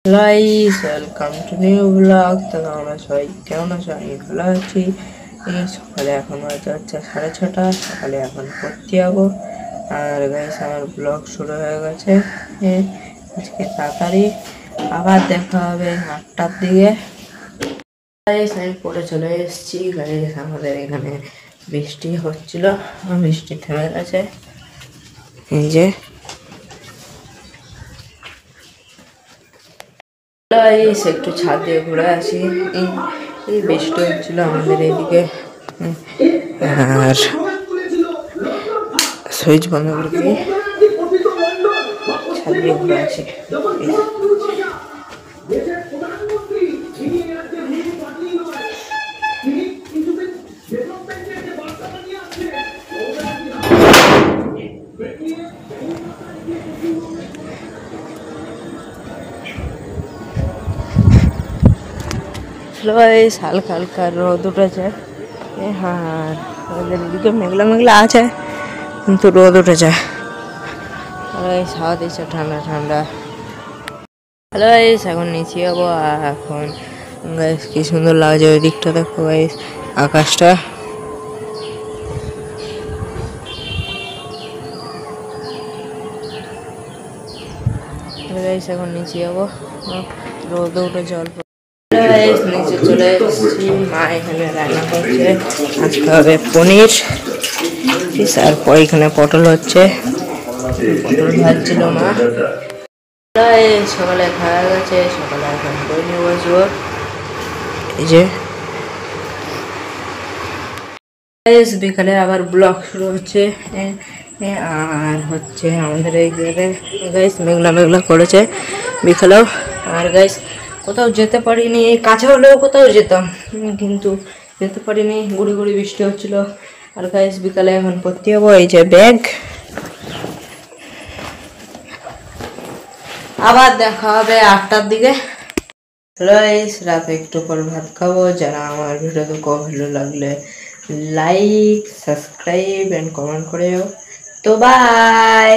Guys welcome to new blog. তো আমরা সবাই কেমন আছো? আমি ভালো আছি। সকালে এখন বাজে হচ্ছে 6:30। সকালে এখন পড়তে যাবো। আর গাইস আমার ব্লগ শুরু হয়ে গেছে আজকে তাড়াতাড়ি। আবার দেখা হবে 8টার দিকে। গাইস আমি পড়ে চলে এসেছি। গাইস আমাদের এখানে বৃষ্টি হচ্ছিল, বৃষ্টি থেমে গেছে। এই যে একটু ছাদ দিয়ে ঘুরে আসি। এই বৃষ্টি হচ্ছিল আমাদের এদিকে। আর সুইচ বন্ধ করে দিয়ে ছাদ দিয়ে ঘুরে আসি। হালকা হালকা রোদ উঠেছে। হ্যাঁ, আমাদের এদিকে মেঘলা মেঘলা আছে কিন্তু রোদ উঠেছে। হাওয়া দিচ্ছে ঠান্ডা ঠান্ডা। হ্যালো গাইস, এখন নিচে যাবো। এখন গাইস কি সুন্দর লাগছে ওই দিকটা, দেখো গাইস আকাশটা। গাইস এখন নিচে যাবো, রোদ উঠেছে অল্প। নিচে চলে এসেছি। মা এখানে রান্না করছে, আজকে হবে পনির। তারপর এখানে পটল হচ্ছে, পটল ভাজছিল মা। সকালে খাওয়া গেছে, সকালে এখন বই নিয়ে বসবো। এই যে বিকালে আবার ব্লগ শুরু হচ্ছে। আর হচ্ছে আমাদের এই গাইস মেঘলা মেঘলা করেছে বিকালেও। আর গাইস কোথাও যেতে পারিনি, কাছে হলেও কোথাও যেতাম কিন্তু যেতে পারিনি, গুড়ি গুড়ি বৃষ্টি হচ্ছিল। আর গাইস বিকালে এখন পড়তে যাবো। এই যে ব্যাগ। আবার দেখা হবে 8টার দিকে। গাইস রাতে একটু পর ভাত খাবো। যারা আমার ভিডিওতে ভালো লাগলে লাইক, সাবস্ক্রাইব এন্ড কমেন্ট করে যাও। তো বাই।